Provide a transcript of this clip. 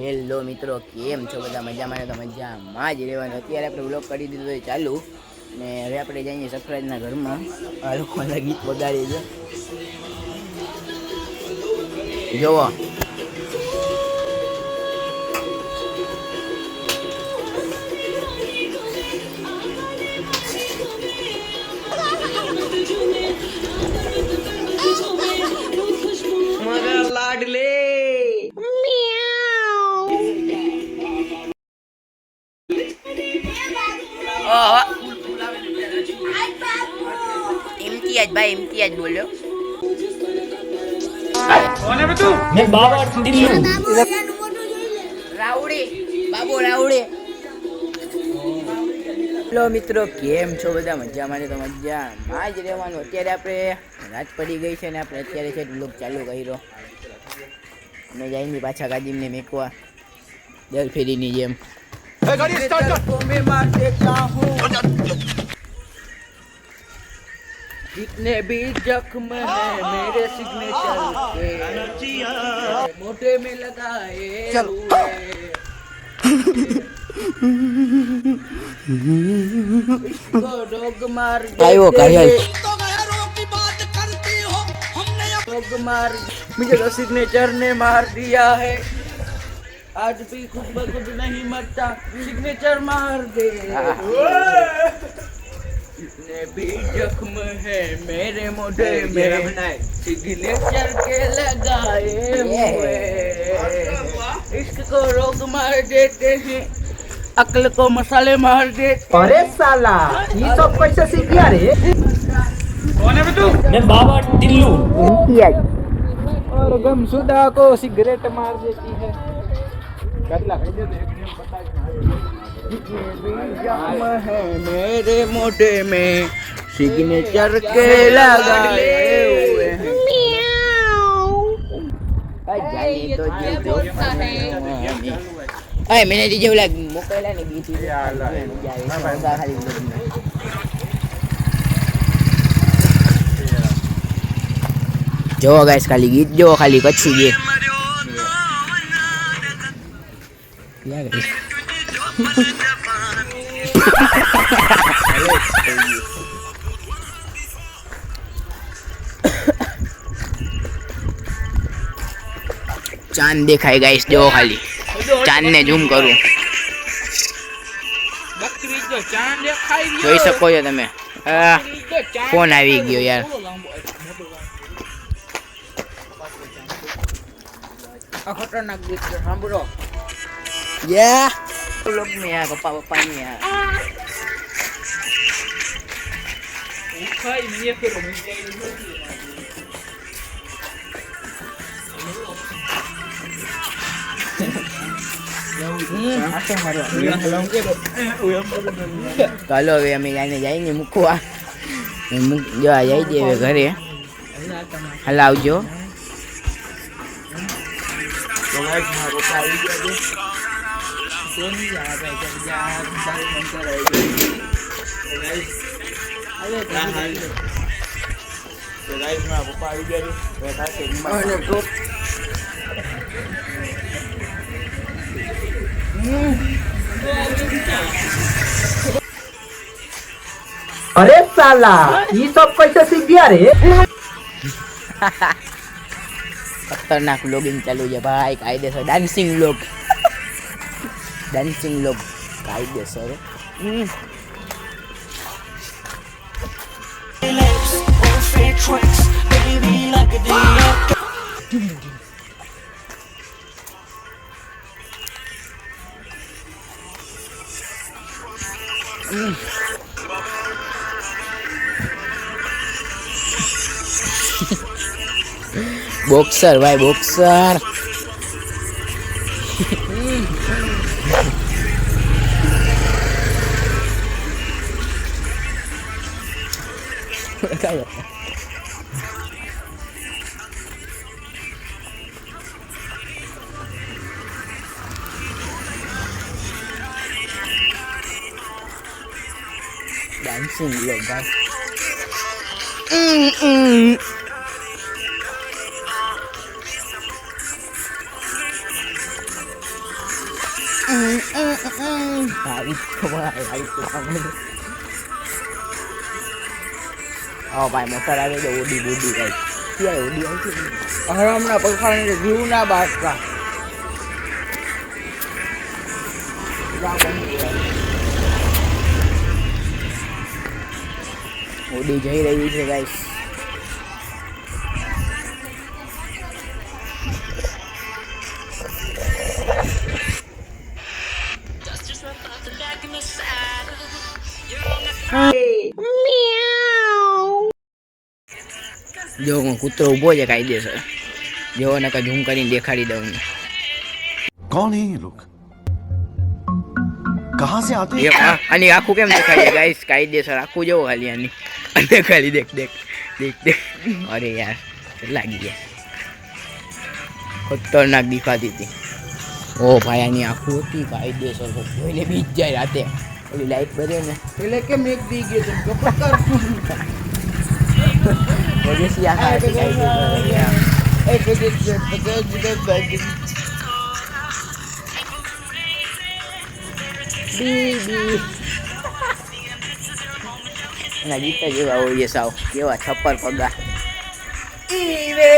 Hello મિત્રો, કેમ છો બધા? મજામાં? તો મજામાં જ રહેવાનું. અત્યારે આપણે વ્લોગ કરી દીધો છે ચાલુ, ને હવે આપણે જઈએ સરપ્રાઈઝના ઘરમાં. આ લોકોના ગીત વગાડી છે, જોવો. મારા લાડલે इम्तियाज भाई, इम्तियाज बोलो। कौन है तू? मैं बाबा टिल्लू राउडी, बाबू राउडी। હેલો મિત્રો, કેમ છો બધા? મજામાં ને? તો મજામાં જ રહેવાનું. અત્યારે આપણે રાત પડી ગઈ છે ને આપણે અત્યારે છે વ્લોગ ચાલુ કર્યો. મેં જઈને પાછા કાદીમને મેકવા દર ફેરીની જેમ. इतने भी जख्म है मेरे सिग्नेचर के, मोटे में लगाए हुए। इसको डॉग मार डॉग मार, मुझे तो सिग्नेचर ने मार दिया है। आज भी खुद ब खुद नहीं मरता, सिग्नेचर मार दे। इतने भी जख्म है मेरे मोढे में, सिग्नेचर के लगाए हुए। इश्क को रोग मार देते हैं, अक्ल को मसाले मार देते। अरे साला, ये सब कैसे सीख गया रे? कौन है तू? मैं बाबा टिल्लू। और गमशुदा को सिगरेट मार देती है। जख्म है मेरे मोढे में, सिग्नेचर के लगाए हुए हैं। तो अरे मैंने डीजे वाला मोकला ने गीत जो गाइस, खाली गीत जो खाली कच्छी गीत क्या गाइस। चांद देखाय गाइस, जो खाली चांद ने झूम करूं જોઈ શકો છો તમે. ફોન આવી ગયો યાર. ખતરનાક ગીત સાંભળો. યા લોક મે આ પપ્પા પપ્પા ની યાર ઉખાઈ મે ફેરો ચાલો હવે અમે જઈને મૂકવા. જવા જઈ જઈએ ઘરે. હલાવજો. अरे साला, ये सब कैसे सीख गया रे? खतरनाक व्लॉगिंग चालू है भाई, कायदेसर डांसिंग व्लॉग. डांसिंग व्लॉग कायदेसर. बॉक्सर भाई, बॉक्सर. डांसिंग लोग भाई. ભાઈ ભાઈ મોટર આવે તો ઉડી બુડી જાય ક્યાં ઉડી આવતી હમણાં પખાને જીવ ના બાટકા ઉડી જઈ રહી છે ગાઈસ જો હું કૂતરો ઉભો છે કાયદેસર જો ને ઝૂમ કરીને દેખાડી દઉં कौन है ये लोग कहाँ से आते हैं આની આખું કેમ દેખાય ગાઈસ કાયદેસર આખું જોવો ખાલી આની અને ખાલી દેખ દેખ દેખ દેખ અરે યાર લાગી ગયા ખતરનાક દેખાતી હતી ઓ ભાઈ આની આખું હતી કાયદેસર જોઈને બીજ જાય રાતે ઓલી લાઈટ બરે ને એટલે કેમ એક દી ગયો તો પકડ વજેસી આ બીબી એના ગીત જેવા હોય સાવ કેવા છપ્પર પગા ઈવે